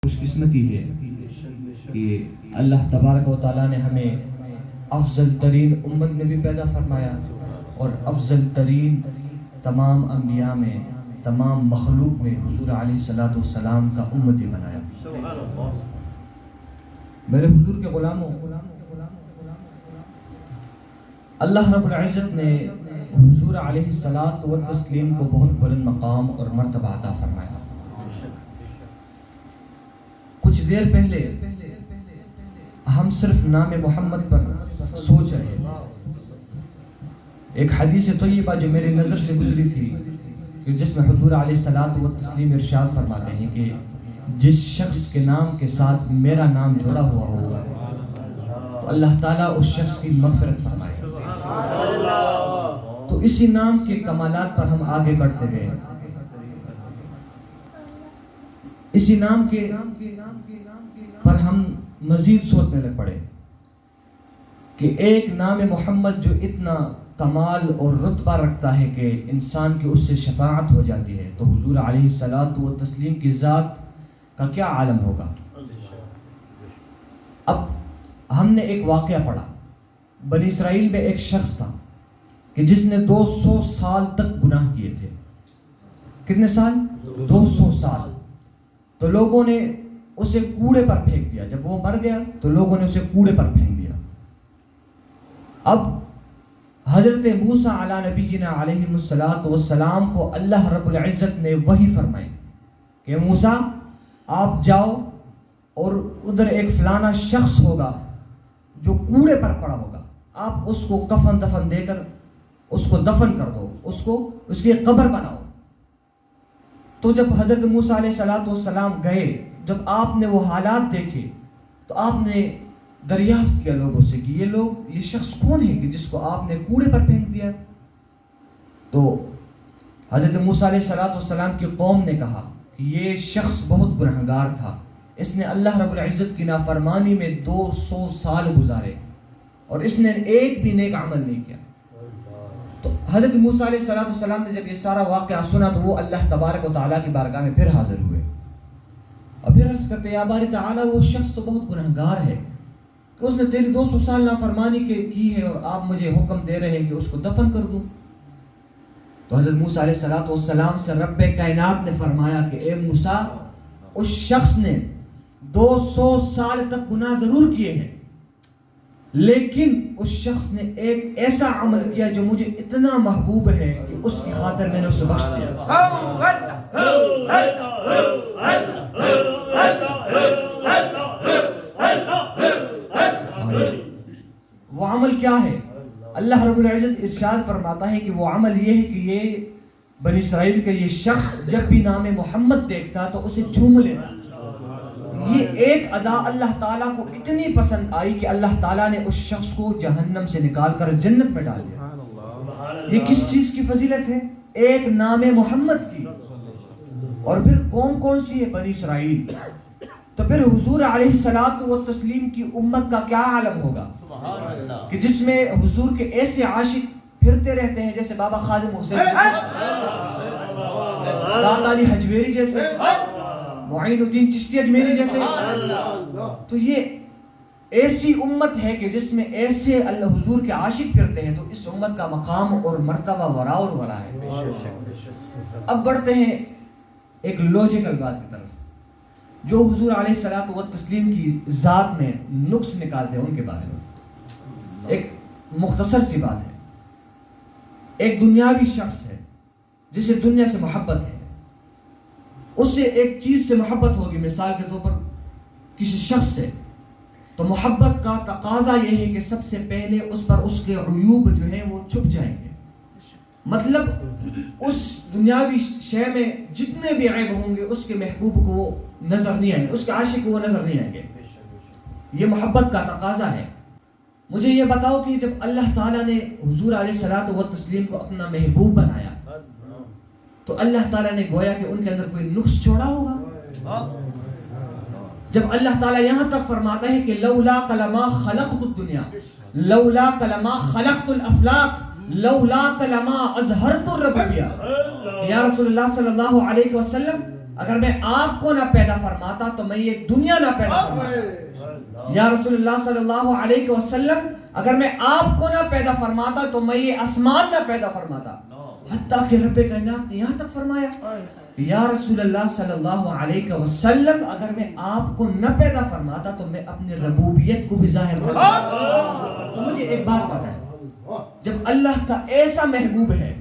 خوش قسمتی ہے کہ اللہ تبارک و تعالیٰ نے ہمیں افضل ترین امت میں بھی پیدا فرمایا اور افضل ترین تمام انبیاء میں، تمام مخلوق میں حضور علیہ الصلوۃ والسلام کا امتی بنایا۔ میرے حضور کے غلاموں، اللہ رب العزت نے حضور علیہ الصلوۃ والتسلیم کو بہت بلند مقام اور مرتبہ عطا فرمایا۔ کچھ دیر پہلے ہم صرف نام محمد پر سوچ رہے تھے۔ ایک حدیث طیبہ جو میری نظر سے گزری تھی کہ جس میں حضور علیہ الصلوۃ والتسلیم ارشاد فرماتے ہیں کہ جس شخص کے نام کے ساتھ میرا نام جڑا ہوا ہوگا تو اللہ تعالیٰ اس شخص کی مغفرت فرمائے۔ تو اسی نام کے کمالات پر ہم آگے بڑھتے گئے، اسی نام کے پر ہم مزید سوچنے لگ پڑے کہ ایک نام محمد جو اتنا کمال اور رتبہ رکھتا ہے کہ انسان کی اس سے شفاعت ہو جاتی ہے، تو حضور علیہ الصلوۃ والتسلیم کی ذات کا کیا عالم ہوگا۔ اب ہم نے ایک واقعہ پڑھا، بنی اسرائیل میں ایک شخص تھا کہ جس نے 200 سال تک گناہ کیے تھے۔ کتنے سال؟ 200 سال۔ تو لوگوں نے اسے کوڑے پر پھینک دیا۔ جب وہ مر گیا تو لوگوں نے اسے کوڑے پر پھینک دیا۔ اب حضرت موسیٰ علی نبینا علیہ الصلوۃ والسلام کو اللہ رب العزت نے وحی فرمائی کہ موسیٰ آپ جاؤ اور ادھر ایک فلانا شخص ہوگا جو کوڑے پر پڑا ہوگا، آپ اس کو کفن دفن دے کر اس کو دفن کر دو، اس کی قبر بناؤ۔ تو جب حضرت موسیٰ علیہ الصلوۃ والسلام گئے، جب آپ نے وہ حالات دیکھے تو آپ نے دریافت کیا لوگوں سے کہ یہ شخص کون ہے کہ جس کو آپ نے کوڑے پر پھینک دیا۔ تو حضرت موسیٰ علیہ الصلوۃ والسلام کی قوم نے کہا کہ یہ شخص بہت گنہگار تھا، اس نے اللہ رب العزت کی نافرمانی میں 200 سال گزارے اور اس نے ایک بھی نیک عمل نہیں کیا۔ تو حضرت موسیٰ علیہ الصلوۃ والسلام نے جب یہ سارا واقعہ سنا تو وہ اللہ تبارک و تعالیٰ کی بارگاہ میں پھر حاضر ہوئے اور پھر عرض کرتے یا باری تعالیٰ، وہ شخص تو بہت گنہگار ہے کہ اس نے تیری 200 سال نافرمانی کی ہے اور آپ مجھے حکم دے رہے ہیں کہ اس کو دفن کر دوں۔ تو حضرت موسیٰ علیہ الصلوۃ والسلام سے رب کائنات نے فرمایا کہ اے موسیٰ، اس شخص نے 200 سال تک گناہ ضرور کیے ہیں، لیکن اس شخص نے ایک ایسا عمل کیا جو مجھے اتنا محبوب ہے کہ اس کی خاطر میں نے اسے بخش دیا۔ وہ عمل کیا ہے؟ اللہ رب العزت ارشاد فرماتا ہے کہ وہ عمل یہ ہے کہ یہ بنی اسرائیل کا یہ شخص جب بھی نام محمد دیکھتا تو اسے جھوم لیتا۔ یہ ایک ادا اللہ تعالیٰ کو اتنی پسند آئی کہ اللہ تعالیٰ نے اس شخص کو جہنم سے نکال کر جنت میں ڈال دیا۔ یہ کس چیز کی فضیلت ہے؟ ایک نام محمد کی۔ اور پھر کون سی ہے؟ بنی اسرائیل۔ تو پھر حضور علیہ الصلوۃ والتسلیم کی امت کا کیا عالم ہوگا کہ جس میں حضور کے ایسے عاشق پھرتے رہتے ہیں جیسے بابا خادم حسین، داتا علی حجویری جیسے، معین الدین چشتی اجمیری جیسے۔ تو یہ ایسی امت ہے کہ جس میں ایسے اللہ حضور کے عاشق پھرتے ہیں، تو اس امت کا مقام اور مرتبہ ورا اور ورا ہے۔ اب بڑھتے ہیں ایک لوجیکل بات کی طرف، جو حضور علیہ الصلوۃ والتسلیم کی ذات میں نقص نکالتے ہیں ان کے بارے میں ایک مختصر سی بات ہے۔ ایک دنیاوی شخص ہے جسے دنیا سے محبت ہے، اس سے ایک چیز سے محبت ہوگی، مثال کے طور پر کسی شخص سے، تو محبت کا تقاضا یہ ہے کہ سب سے پہلے اس پر اس کے عیوب جو ہیں وہ چھپ جائیں گے۔ مطلب اس دنیاوی شے میں جتنے بھی عیب ہوں گے اس کے محبوب کو وہ نظر نہیں آئیں گے، اس کے عاشق کو وہ نظر نہیں آئیں گے۔ یہ محبت کا تقاضا ہے۔ مجھے یہ بتاؤ کہ جب اللہ تعالیٰ نے حضور علیہ الصلوۃ والتسلیم کو اپنا محبوب بنایا تو اللہ تعالیٰ نے گویا کہ ان کے اندر کوئی نقص چھوڑا ہوگا؟ جب اللہ تعالیٰ یہاں تک فرماتا ہے کہ لولا کلما خلقت الدنیا، لولا کلما خلقت الافلاق، لولا کلما اظہرت الربوبیہ، یا رسول اللہ صلی اللہ علیہ وسلم اگر میں آپ کو نہ پیدا فرماتا تو میں یہ دنیا نہ پیدا فرماتا. یا رسول اللہ صلی اللہ علیہ وسلم اگر میں آپ کو نہ پیدا فرماتا تو میں یہ آسمان نہ پیدا فرماتا. حتیٰ کہ رب کائنات نے یہاں تک فرمایا یا رسول اللہ صلی اللہ علیہ وسلم اگر میں آپ کو نہ پیدا فرماتا تو میں اپنی ربوبیت کو بھی ظاہر کرتا. تو مجھے ایک بات پتہ ہے, جب اللہ کا ایسا محبوب ہے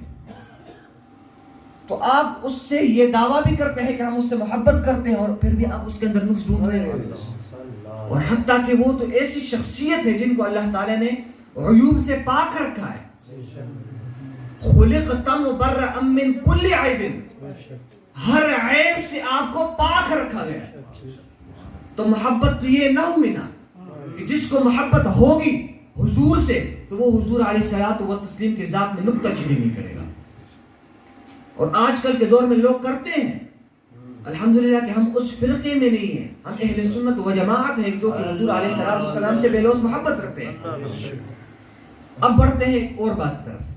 تو آپ اس سے یہ دعویٰ بھی کرتے ہیں کہ ہم اس سے محبت کرتے ہیں, اور پھر بھی آپ اس کے اندر نقص ڈھونڈ رہے ہیں. اور حتیٰ کہ وہ تو ایسی شخصیت ہے جن کو اللہ تعالیٰ نے عیوب سے پاک رکھا ہے. خلقت مبرأ من کل عیب, ہر عیب سے آپ کو پاک رکھا گیا ہے. تو محبت تو یہ نہ ہوئی نا کہ جس کو محبت ہوگی حضور سے تو وہ حضور علیہ الصلوۃ والتسلیم کی ذات میں نکتہ چینی نہیں کرے گا. اور آج کل کے دور میں لوگ کرتے ہیں, الحمدللہ کہ ہم اس فرقے میں نہیں ہیں, ہم اہل سنت و جماعت ہیں جو کہ حضور علیہ الصلوۃ والسلام سے بے لوث محبت رکھتے ہیں. اب بڑھتے ہیں ایک اور بات کی طرف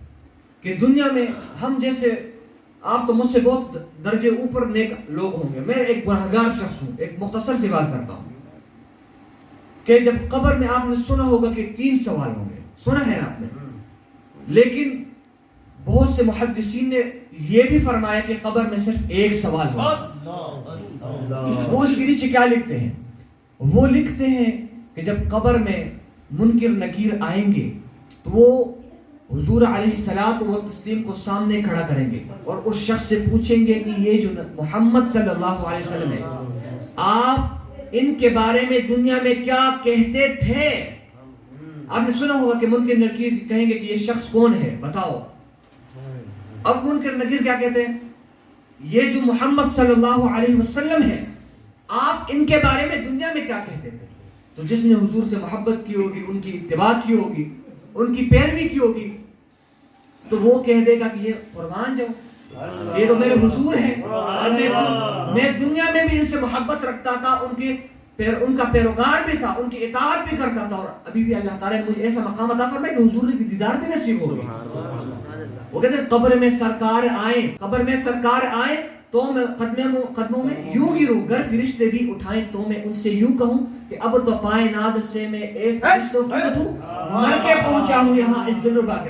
کہ دنیا میں ہم جیسے, آپ تو مجھ سے بہت درجے اوپر نیک لوگ ہوں گے, میں ایک گنہگار شخص ہوں. ایک مختصر سی بات کرتا ہوں کہ جب قبر میں آپ نے سنا ہوگا کہ 3 سوال ہوں گے, سنا ہے آپ نے, لیکن بہت سے محدثین نے یہ بھی فرمایا کہ قبر میں صرف ایک سوال ہوگا. وہ اس کے نیچے کیا لکھتے ہیں؟ وہ لکھتے ہیں کہ جب قبر میں منکر نکیر آئیں گے تو وہ حضور علیہ الصلوۃ والتسلیم کو سامنے کھڑا کریں گے اور اس شخص سے پوچھیں گے کہ یہ جو محمد صلی اللہ علیہ وسلم ہے, آپ ان کے بارے میں دنیا میں کیا کہتے تھے؟ آپ نے سنا ہوگا کہ منکر نکیر کہیں گے کہ یہ شخص کون ہے بتاؤ. اب منکر نکیر کیا کہتے ہیں؟ یہ جو محمد صلی اللہ علیہ وسلم ہے آپ ان کے بارے میں دنیا میں کیا کہتے تھے؟ تو جس نے حضور سے محبت کی ہوگی, ان کی اتباع کی ہوگی, ان کی پیروی کی ہوگی, تو وہ کہہ دے گا کہ یہ قربان جاؤ, یہ تو میرے حضور ہیں, اور میں دنیا میں بھی ان سے محبت رکھتا تھا, ان کا پیروکار بھی تھا, ان کی اطاعت بھی کرتا تھا, اور ابھی بھی اللہ تعالیٰ نے مجھے ایسا مقام عطا فرمایا کہ حضور کی دیدار بھی نصیب ہوگی. وہ کہتے ہیں قبر میں سرکار آئیں تو میں قدموں میں یوں گروں, گر فرشتے بھی اٹھائیں تو میں ان سے یوں کہوں کہ اب تو پائے ناز سے میں اے فرشتوں کی ہوں, مر کے پہنچا ہوں یہاں اس دلربا کے.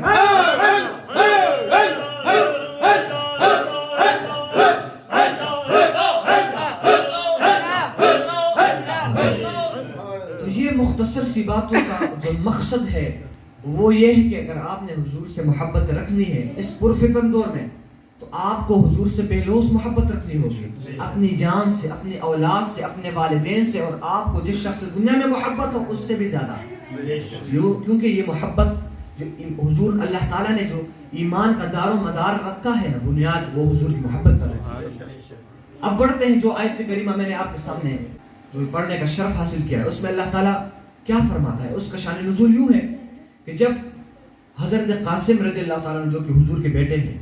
تو یہ مختصر سی باتوں کا جو مقصد ہے وہ یہ ہے کہ اگر آپ نے حضور سے محبت رکھنی ہے اس پرفتن دور میں تو آپ کو حضور سے بے لوث محبت رکھنی ہوگی, اپنی جان سے, اپنی اولاد سے, اپنے والدین سے, اور آپ کو جس شخص سے دنیا میں محبت ہو اس سے بھی زیادہ, کیونکہ یہ محبت جو حضور اللہ تعالیٰ نے جو ایمان کا دار و مدار رکھا ہے نا بنیاد, وہ حضور کی محبت پر ہے. اب بڑھتے ہیں جو آیت کریمہ میں نے آپ کے سامنے جو پڑھنے کا شرف حاصل کیا ہے, اس میں اللہ تعالیٰ کیا فرماتا ہے. اس کا شان نزول یوں ہے کہ جب حضرت قاسم رضی اللہ تعالیٰ جو کہ حضور کے بیٹے ہیں,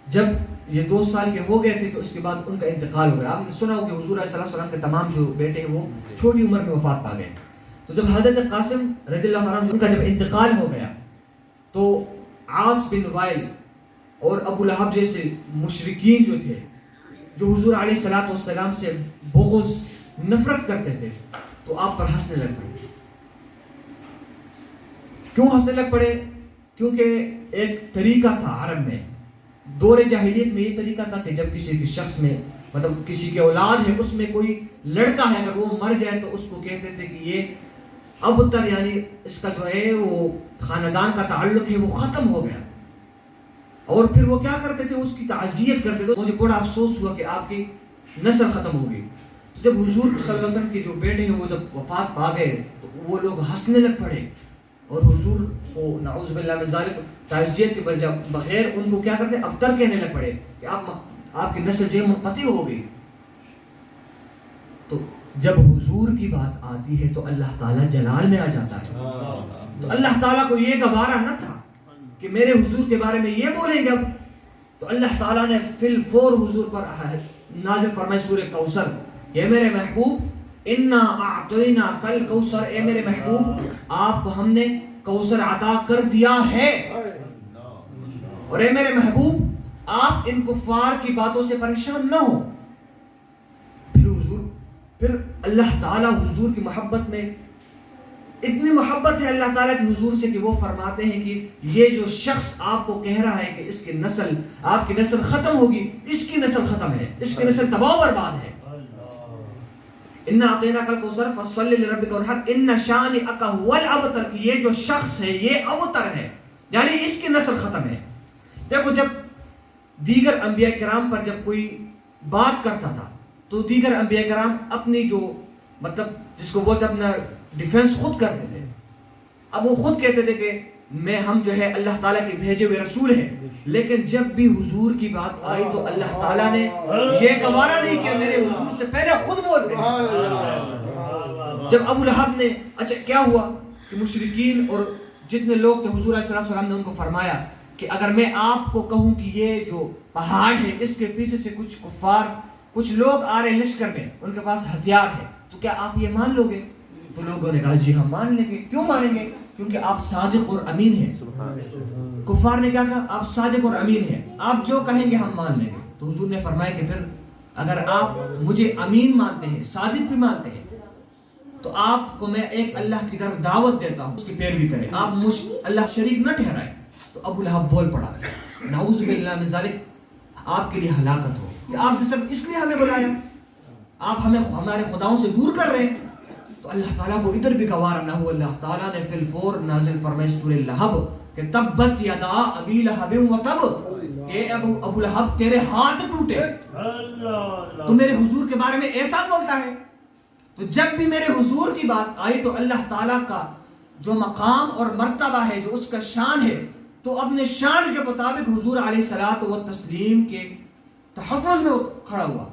جب یہ 2 سال کے ہو گئے تھے تو اس کے بعد ان کا انتقال ہو گیا. آپ نے سنا ہو کہ حضور علیہ السلام کے تمام جو بیٹے ہیں وہ چھوٹی عمر میں وفات پا گئے. تو جب حضرت قاسم رضی اللہ تعالیٰ ان کا جب انتقال ہو گیا تو عاص بن وائل اور ابو لہب جیسے مشرکین جو تھے, جو حضور علیہ السلام سے بغض نفرت کرتے تھے, تو آپ پر ہنسنے لگ پڑے. کیوں ہنسنے لگ پڑے؟ کیونکہ ایک طریقہ تھا عرب میں, دور جاہلیت میں یہ طریقہ تھا کہ جب کسی شخص میں مطلب کسی کی اولاد ہے اس میں کوئی لڑکا ہے, اگر وہ مر جائے تو اس کو کہتے تھے کہ یہ اب تر یعنی اس کا جو ہے وہ خاندان کا تعلق ہے وہ ختم ہو گیا. اور پھر وہ کیا کرتے تھے, اس کی تعزیت کرتے تھے. مجھے بڑا افسوس ہوا کہ آپ کی نسل ختم ہو گئی. جب حضور صلی اللہ علیہ وسلم کے جو بیٹے ہیں وہ جب وفات پا گئے تو وہ لوگ ہنسنے لگ پڑے, اور حضور کو نعوذ باللہ من ذالک تعزیت کے بغیر ان کو کیا کرتے ابتر کہنے لگ پڑے کہ آپ کی نسل جو ہے منقطع ہو گئی. تو جب حضور کی بات آتی ہے تو اللہ تعالیٰ جلال میں آ جاتا ہے. تو اللہ تعالیٰ کو یہ گوارا نہ تھا کہ میرے حضور کے بارے میں یہ بولیں گے. اب تو اللہ تعالیٰ نے فی الفور حضور پر نازل فرمائی سورہ کوثر کہ اے میرے محبوب انا اعطینا کل کوثر, اے میرے محبوب آپ کو ہم نے کوثر عطا کر دیا ہے. اور اے میرے محبوب آپ ان کفار کی باتوں سے پریشان نہ ہو. پھر اللہ تعالیٰ حضور کی محبت میں اتنی محبت ہے اللہ تعالیٰ کی حضور سے کہ وہ فرماتے ہیں کہ یہ جو شخص آپ کو کہہ رہا ہے کہ اس کی نسل، آپ کی نسل ختم ہوگی، اس کی نسل ختم ہے، اس کی نسل تباہ و برباد ہے۔ اِنَّا أَعْطَيْنَاكَ الْكَوْثَرَ فَصَلِّ لِرَبِّكَ وَانْحَرْ إِنَّ شَانِئَكَ هُوَ الْأَبْتَرُ، کہ یہ جو شخص ہے یہ ابتر ہے، یعنی اس کی نسل ختم ہے۔ دیکھو جب دیگر انبیاء کرام پر جب کوئی بات کرتا تھا تو دیگر انبیاء کرام اپنی جو مطلب جس کو بولتے اپنا ڈیفنس خود کرتے تھے۔ اب وہ خود کہتے تھے کہ ہم جو ہے اللہ تعالیٰ کے بھیجے ہوئے رسول ہیں، لیکن جب بھی حضور کی بات آئی تو اللہ تعالیٰ نے یہ گوارا نہیں کہ میرے حضور سے پہلے خود بولتے ہیں۔ جب ابو لہب نے اچھا کیا ہوا کہ مشرکین اور جتنے لوگ تھے حضور علیہ السلام نے ان کو فرمایا کہ اگر میں آپ کو کہوں کہ یہ جو پہاڑ ہے اس کے پیچھے سے کچھ کفار، کچھ لوگ آ رہے ہیں لشکر میں، ان کے پاس ہتھیار ہے، تو کیا آپ یہ مان لو گے؟ تو لوگوں نے کہا جی ہم مان لیں گے۔ کیوں مانیں گے؟ کیونکہ آپ صادق اور امین ہیں۔ کفار نے کیا کہا؟ آپ صادق اور امین ہیں، آپ جو کہیں گے ہم مان لیں گے۔ تو حضور نے فرمایا کہ پھر اگر آپ مجھے امین مانتے ہیں، صادق بھی مانتے ہیں، تو آپ کو میں ایک اللہ کی طرف دعوت دیتا ہوں، اس کی پیروی کریں، آپ مجھ اللہ شریک نہ ٹھہرائیں۔ تو ابو لہب بول پڑا، نعوذ باللہ من ذالک، آپ کے لیے ہلاکت ہو، کہ آپ نے سب اس لیے ہمیں بلایا، آپ ہمیں ہمارے خداؤں سے دور کر رہے ہیں۔ تو اللہ تعالیٰ کو ادھر بھی گوارا نہ ہوا، اللہ تعالیٰ نے فی الفور نازل فرمائے سورہ لہب کہ تبت یدا ابی لہب وتب، کہ ابو لہب تیرے ہاتھ ٹوٹے، تو میرے حضور کے بارے میں ایسا بولتا ہے۔ تو جب بھی میرے حضور کی بات آئی تو اللہ تعالیٰ کا جو مقام اور مرتبہ ہے، جو اس کا شان ہے، تو اپنے شان کے مطابق حضور علیہ الصلوۃ والتسلیم کے تحفظ میں کھڑا ہوا۔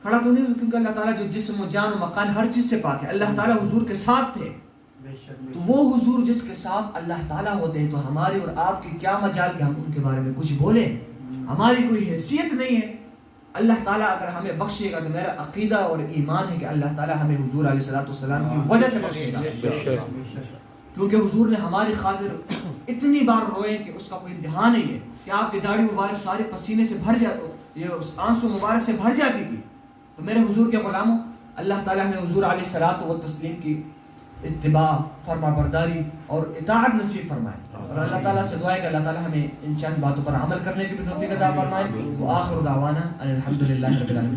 کھڑا تو نہیں کیونکہ اللہ تعالیٰ جو جسم و جان و مکان ہر چیز سے پاک ہے، اللہ تعالیٰ حضور کے ساتھ تھے۔ تو وہ حضور جس کے ساتھ اللہ تعالیٰ ہوتے ہیں، تو ہماری اور آپ کی کیا مجال کہ ہم ان کے بارے میں کچھ بولیں؟ ہماری کوئی حیثیت نہیں ہے۔ اللہ تعالیٰ اگر ہمیں بخشے گا تو میرا عقیدہ اور ایمان ہے کہ اللہ تعالیٰ ہمیں حضور علیہ الصلوۃ والسلام کی وجہ سے بخشے گا، کیونکہ حضور نے ہماری خاطر اتنی بار روئے کہ اس کا کوئی انتہا نہیں ہے، کہ آپ کی داڑھی مبارک سارے پسینے سے بھر جاتی، یہ آنسو مبارک سے بھر جاتی تھی۔ تو میرے حضور کے غلاموں، اللہ تعالیٰ نے حضور علیہ الصلوۃ والتسلیم کی اتباع، فرما برداری اور اطاعت نصیب فرمائے، اور اللہ تعالیٰ سے دعا ہے کہ اللہ تعالیٰ ہمیں ان چند باتوں پر عمل کرنے کی بھی توفیق عطا فرمائے۔ وآخر دعوانا ان الحمد للہ رب العالمین۔